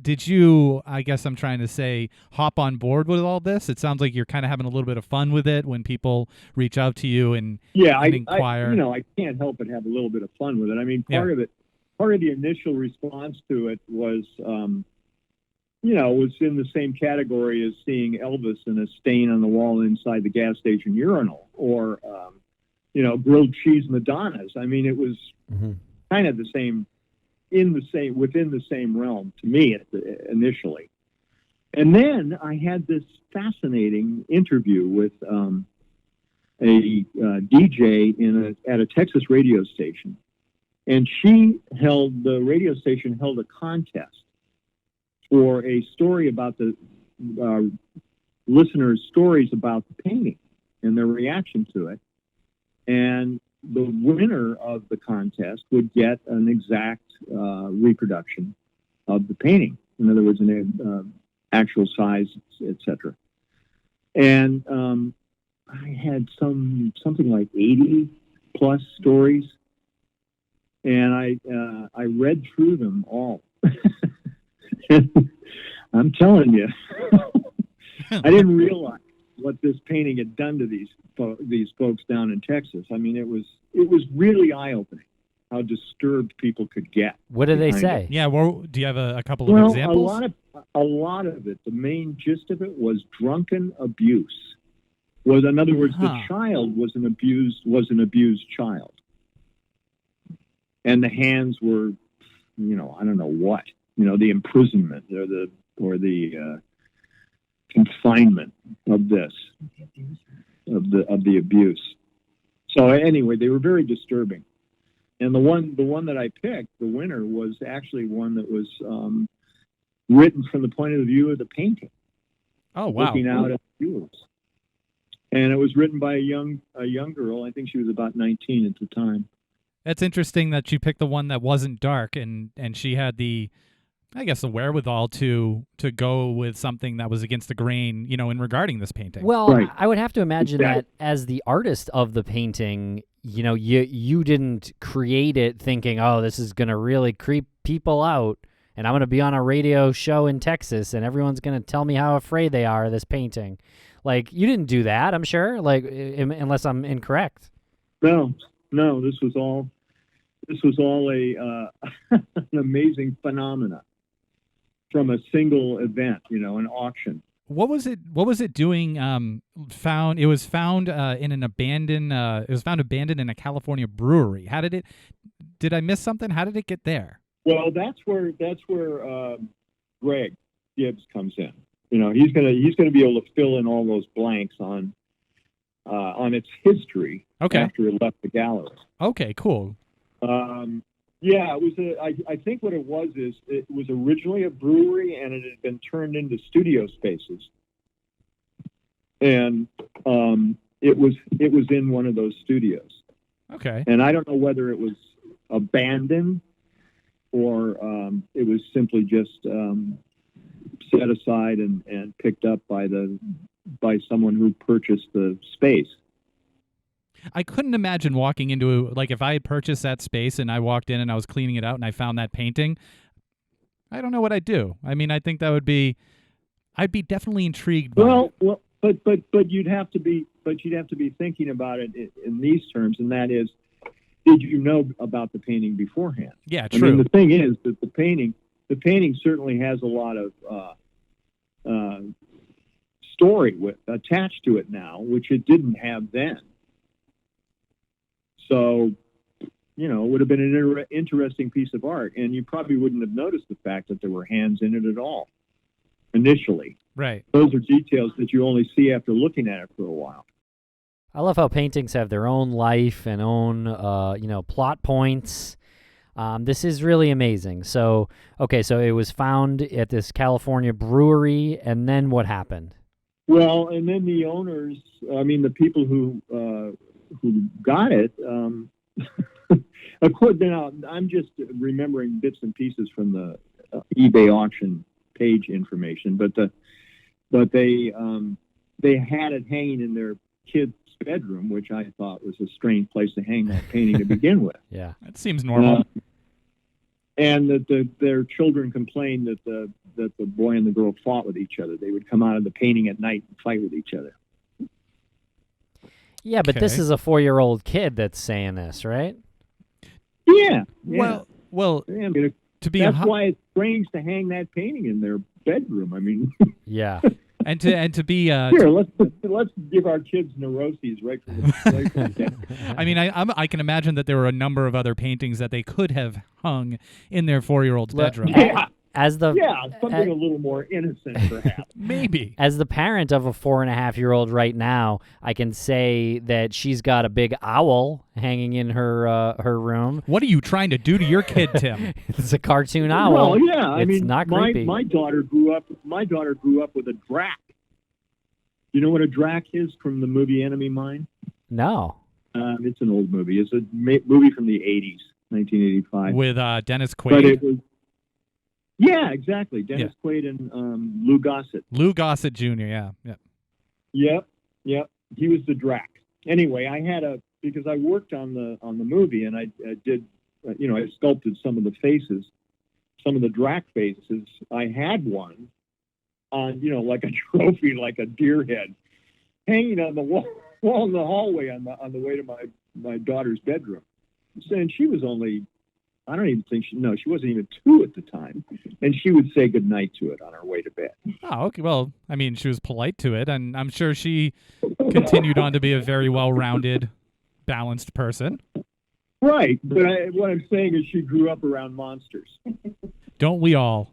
Did you? I guess I'm trying to say, hop on board with all this. It sounds like you're kind of having a little bit of fun with it when people reach out to you and Yeah, and I inquire. I can't help but have a little bit of fun with it. I mean, Yeah. part of the initial response to it was, was in the same category as seeing Elvis in a stain on the wall inside the gas station urinal, or grilled cheese Madonnas. I mean, it was Mhm. kind of within the same realm to me initially. And then I had this fascinating interview with a DJ at a Texas radio station, and the radio station held a contest for a story about the listeners' stories about the painting and their reaction to it. And the winner of the contest would get an exact reproduction of the painting. In other words, an actual size, etc. And I had something like 80 plus stories, and I read through them all. I'm telling you, I didn't realize what this painting had done to these folks down in Texas. I mean, it was really eye-opening how disturbed people could get. What did they behind say? it. Yeah. Well, do you have a couple of Well, examples? a lot of it. The main gist of it was drunken abuse. In other words, the child was an abused child, and the hands were, I don't know what, the imprisonment or the confinement of the abuse. So anyway, they were very disturbing. And the one that I picked, the winner, was actually one that was written from the point of view of the painting, Oh, wow. looking out at the viewers. And it was written by a young girl. I think she was about 19 at the time. That's interesting that you picked the one that wasn't dark, and she had the wherewithal to go with something that was against the grain, in regarding this painting. Well, Right. I would have to imagine Exactly. that as the artist of the painting, you didn't create it thinking, oh, this is going to really creep people out, and I'm going to be on a radio show in Texas, and everyone's going to tell me how afraid they are of this painting. Like, you didn't do that, I'm sure, unless I'm incorrect. No, this was all a an amazing phenomena from a single event, an auction. What was it doing? It was found in an abandoned. It was found abandoned in a California brewery. Did I miss something? How did it get there? Well, that's where Greg Gibbs comes in. He's gonna be able to fill in all those blanks on its history Okay. after it left the gallery. Okay. Cool. Yeah, it was I think what it was is it was originally a brewery, and it had been turned into studio spaces. And it was in one of those studios. Okay. And I don't know whether it was abandoned or it was simply just set aside and picked up by someone who purchased the space. I couldn't imagine walking into like if I had purchased that space and I walked in and I was cleaning it out and I found that painting. I don't know what I'd do. I mean, I think that would be. I'd be definitely intrigued by it. Well, but you'd have to be thinking about it in these terms, and that is, did you know about the painting beforehand? Yeah, true. I mean, the thing is that the painting certainly has a lot of story attached to it now, which it didn't have then. So, it would have been an interesting piece of art, and you probably wouldn't have noticed the fact that there were hands in it at all initially. Right. Those are details that you only see after looking at it for a while. I love how paintings have their own life and own, plot points. This is really amazing. So it was found at this California brewery, and then what happened? Well, and then the owners, the people who got it, of course, I'm just remembering bits and pieces from the eBay auction page information, but they had it hanging in their kid's bedroom, which I thought was a strange place to hang that painting to begin with. Yeah, that seems normal. And that their children complained that the boy and the girl fought with each other. They would come out of the painting at night and fight with each other. Yeah, but this is a 4-year-old kid that's saying this, right? Yeah. Well. Yeah, that's why it's strange to hang that painting in their bedroom. I mean, yeah, and to be here, let's give our kids neuroses right from the get. I mean, I can imagine that there were a number of other paintings that they could have hung in their 4-year-old's bedroom. Yeah. Something a little more innocent, perhaps. Maybe. As the parent of a 4.5-year-old right now, I can say that she's got a big owl hanging in her room. What are you trying to do to your kid, Tim? It's a cartoon owl. Well, yeah, it's not creepy. My daughter grew up with a drac. You know what a drac is from the movie Enemy Mine? No. It's an old movie. It's a movie from the 80s, 1985. With Dennis Quaid. But it was. Yeah, exactly. Dennis Quaid and Lou Gossett. Lou Gossett Jr. Yeah. Yep. He was the drac. Anyway, because I worked on the movie, and I did, I sculpted some of the faces, some of the drac faces. I had one on, like a trophy, like a deer head, hanging on the wall in the hallway on the way to my daughter's bedroom. And she was only. I don't even think she wasn't even 2 at the time. And she would say goodnight to it on her way to bed. Oh, okay. Well, I mean, she was polite to it, and I'm sure she continued on to be a very well-rounded, balanced person. Right. But what I'm saying is she grew up around monsters. Don't we all?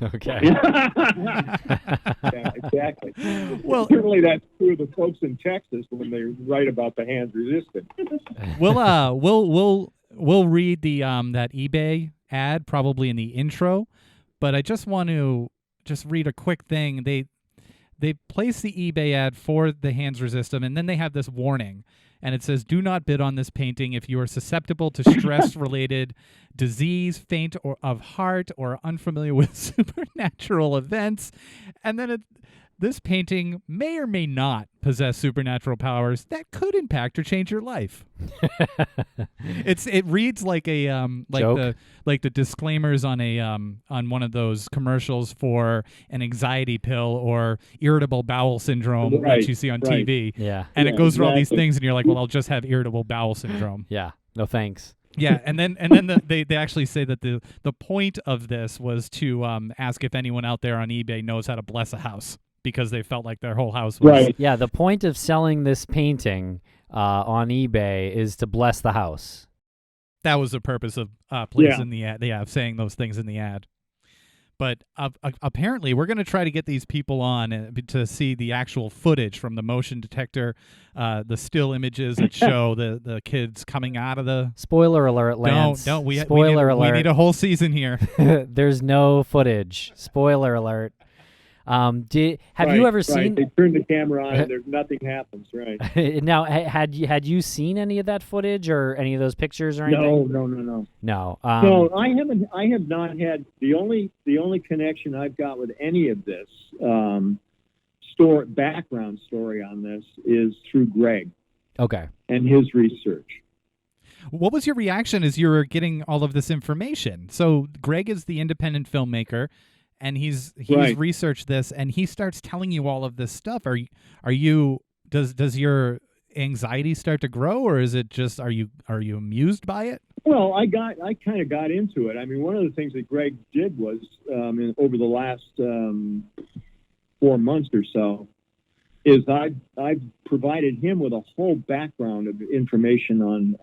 Okay. Yeah, exactly. Well, certainly that's true of the folks in Texas when they write about the hands resistant. We'll read the that eBay ad probably in the intro, but I just want to read a quick thing. They place the eBay ad for the hands resistant, and then they have this warning, and it says, "Do not bid on this painting if you are susceptible to stress-related disease, faint or of heart, or unfamiliar with supernatural events." And then this painting may or may not possess supernatural powers that could impact or change your life. It reads like a the disclaimers on on one of those commercials for an anxiety pill or irritable bowel syndrome that you see on TV. Yeah. And it goes through all these things, and you're like, well, I'll just have irritable bowel syndrome. Yeah. No thanks. Yeah, and then they actually say that the point of this was to ask if anyone out there on eBay knows how to bless a house, because they felt like their whole house was... Right. Yeah, the point of selling this painting on eBay is to bless the house. That was the purpose of placing the ad. Yeah, of saying those things in the ad. But apparently, we're going to try to get these people on to see the actual footage from the motion detector, the still images that show the kids coming out of the... Spoiler alert, Lance. Don't. We Spoiler alert. We need a whole season here. There's no footage. Spoiler alert. Have you ever seen? They turn the camera on and there's nothing happens. Right. Now, had you seen any of that footage or any of those pictures or anything? No. No. No, I haven't. I have not had the only connection I've got with any of this background story on this is through Greg. Okay. And his research. What was your reaction as you were getting all of this information? So Greg is the independent filmmaker, and he's Right. researched this, and he starts telling you all of this stuff. Does your anxiety start to grow, or is it just are you amused by it? Well, I kind of got into it. I mean, one of the things that Greg did was over the last 4 months or so is I've provided him with a whole background of information on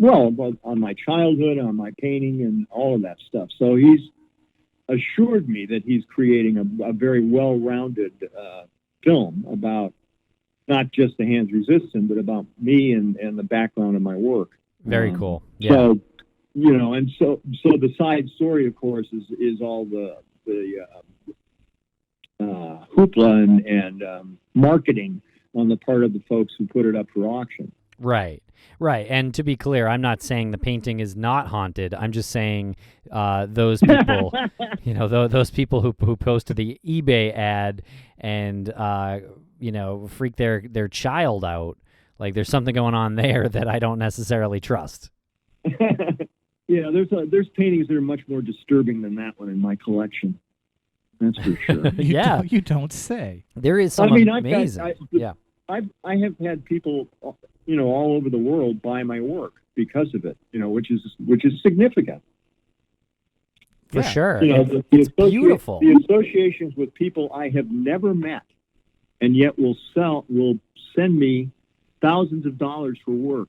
on my childhood, on my painting, and all of that stuff. So he's assured me that he's creating a very well-rounded film about not just the hands resistant, but about me and the background of my work. Very cool. Yeah. So, and so the side story, of course, is all the hoopla and marketing on the part of the folks who put it up for auction. Right. And to be clear, I'm not saying the painting is not haunted. I'm just saying those people, those people who posted the eBay ad and freak their child out. Like there's something going on there that I don't necessarily trust. Yeah, there's paintings that are much more disturbing than that one in my collection. That's for sure. You don't say. There is some amazing. I have had people, all over the world buy my work because of it, which is significant. For sure. It's beautiful. The associations with people I have never met and yet will send me thousands of dollars for work,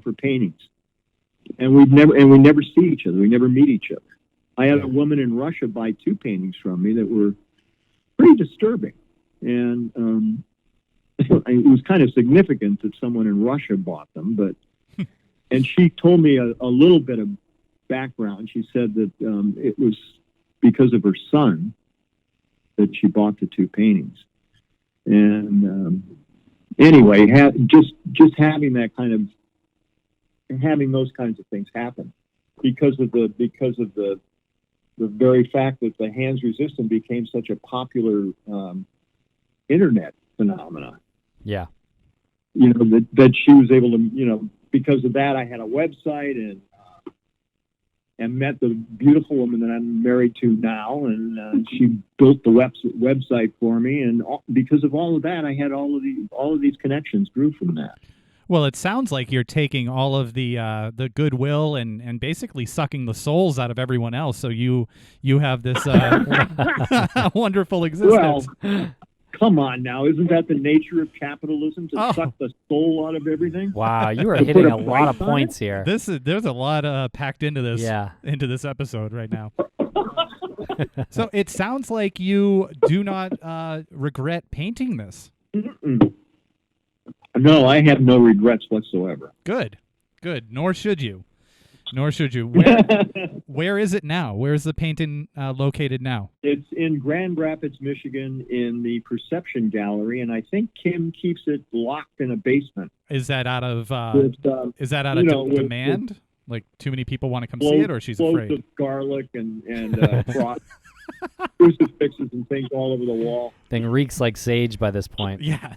for paintings. And we never see each other. We never meet each other. I had a woman in Russia buy 2 paintings from me that were pretty disturbing. And it was kind of significant that someone in Russia bought them, and she told me a little bit of background. She said that it was because of her son that she bought the 2 paintings. And anyway, just having those kinds of things happen because of the very fact that the hands resistant became such a popular internet phenomenon. Yeah. That she was able to, because of that, I had a website and met the beautiful woman that I'm married to now, and she built the website for me, and because of all of that, I had all of these connections grew from that. Well, it sounds like you're taking all of the goodwill and basically sucking the souls out of everyone else. So you have this wonderful existence. Well, come on now, isn't that the nature of capitalism, to suck the soul out of everything? Wow, you are hitting a lot of points here. There's a lot packed into this into this episode right now. So it sounds like you do not regret painting this. Mm-mm. No, I have no regrets whatsoever. Good. Nor should you. Where is it now? Where is the painting located now? It's in Grand Rapids, Michigan, in the Perception Gallery, and I think Kim keeps it locked in a basement. Is that out of demand? Like too many people want to come see it, or she's afraid? Of garlic and crucifixes and things all over the wall. Thing reeks like sage by this point. Yeah.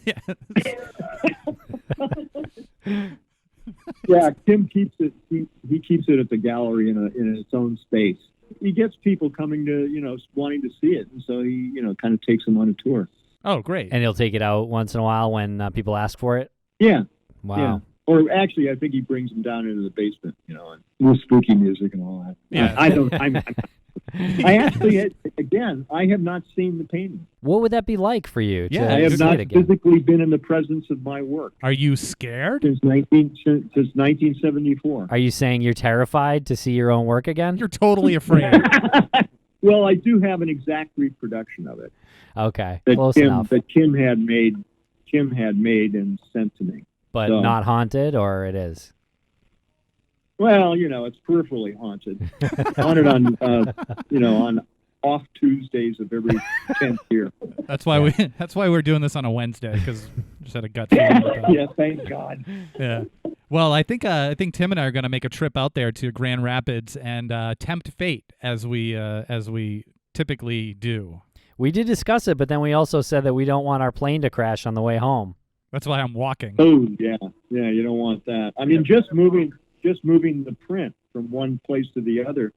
Yeah, Tim keeps it. He keeps it at the gallery in its own space. He gets people coming to wanting to see it, and so he kind of takes them on a tour. Oh, great! And he'll take it out once in a while when people ask for it. Yeah. Wow. Yeah. Or actually, I think he brings them down into the basement, and with spooky music and all that. Yeah. I actually, I have not seen the painting. What would that be like for you? I have not physically been in the presence of my work. Are you scared? Since 1974. Are you saying you're terrified to see your own work again? You're totally afraid. Well, I do have an exact reproduction of it. Okay, close enough. That Kim had made and sent to me. But not haunted, or it is? Well, it's peripherally haunted. Haunted on off Tuesdays of every 10th year. That's why we're doing this on a Wednesday, because just had a gut feeling about that. Yeah, thank God. Yeah. Well, I think Tim and I are going to make a trip out there to Grand Rapids and tempt fate as we typically do. We did discuss it, but then we also said that we don't want our plane to crash on the way home. That's why I'm walking. Oh yeah, you don't want that. I mean, just moving the print from one place to the other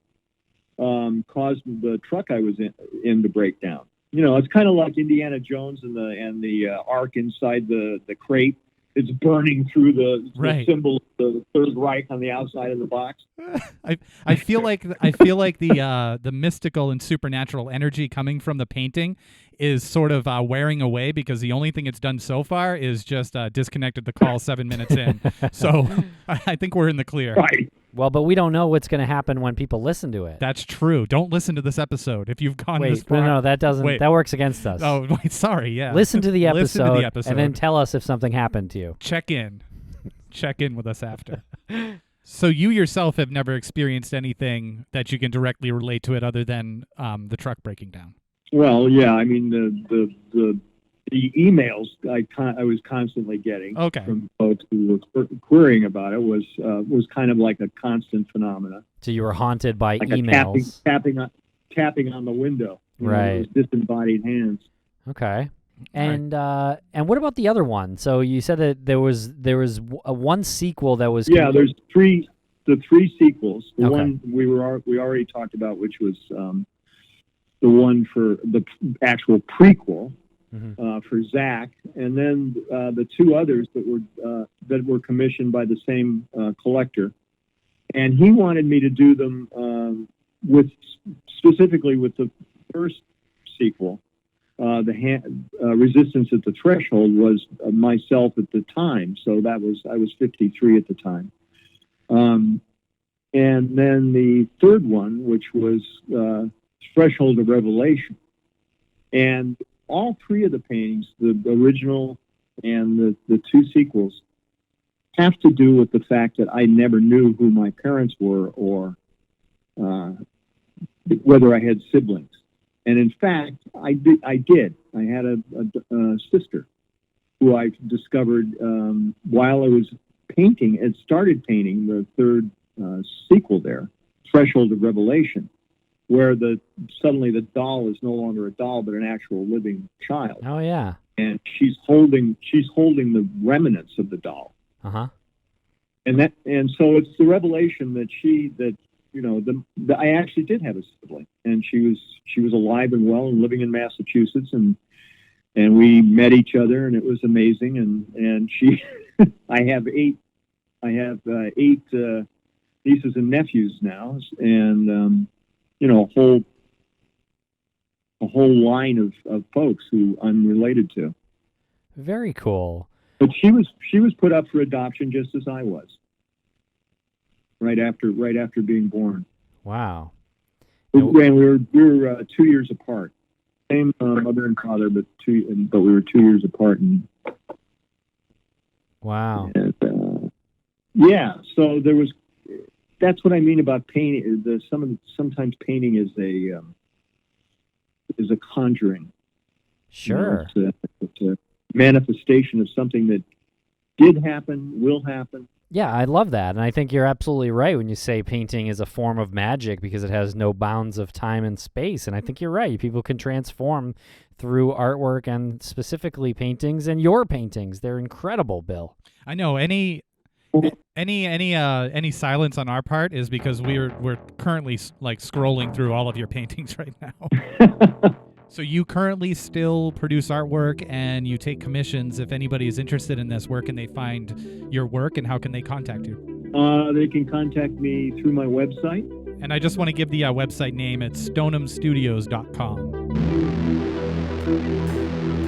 caused the truck I was in to break down. It's kind of like Indiana Jones and the ark inside the crate. It's burning through the symbol of the Third Reich on the outside of the box. I feel like the mystical and supernatural energy coming from the painting is sort of wearing away, because the only thing it's done so far is just disconnected the call 7 minutes in. So I think we're in the clear. Right. Well, but we don't know what's going to happen when people listen to it. That's true. Don't listen to this episode if you've gone this far. No, that doesn't. Wait. That works against us. Oh, wait, sorry. Yeah. Listen to the episode, Listen to the episode, and then tell us if something happened to you. Check in with us after. So you yourself have never experienced anything that you can directly relate to it other than the truck breaking down. Well, yeah. I mean, the emails I was constantly getting from folks who were querying about it was kind of like a constant phenomena. So you were haunted by like emails, tapping on the window, right? Disembodied hands. Okay. And what about the other one? So you said that there was one sequel that was there's three sequels. The okay. one we already talked about, which was the one for the actual prequel. Mm-hmm. For Zach, and then the two others that were commissioned by the same collector, and he wanted me to do them specifically with the first sequel. Resistance at the Threshold was myself at the time, so I was 53 at the time, and then the third one, which was Threshold of Revelation, and all three of the paintings, the original and the two sequels, have to do with the fact that I never knew who my parents were or whether I had siblings. And in fact, I did. I had a sister who I discovered while I was painting and started painting the third sequel there, Threshold of Revelation, where suddenly the doll is no longer a doll but an actual living child. Oh yeah. And she's holding the remnants of the doll. Uh-huh. And so it's the revelation that I actually did have a sibling, and she was alive and well and living in Massachusetts, and we met each other, and it was amazing, and she I have eight nieces and nephews now, and a whole line of folks who I'm related to. Very cool. But she was put up for adoption just as I was. Right after being born. Wow. And we were 2 years apart. Same mother and father, but we were 2 years apart. And, wow. And, so there was. That's what I mean about painting. Sometimes painting is a conjuring. Sure. It's a manifestation of something that did happen, will happen. Yeah, I love that. And I think you're absolutely right when you say painting is a form of magic because it has no bounds of time and space. And I think you're right. People can transform through artwork and specifically paintings, and your paintings. They're incredible, Bill. I know. Any silence on our part is because we're currently like scrolling through all of your paintings right now. So you currently still produce artwork and you take commissions. If anybody is interested in this, where can they find your work and how can they contact you? They can contact me through my website. And I just want to give the website name. It's stonehamstudios.com.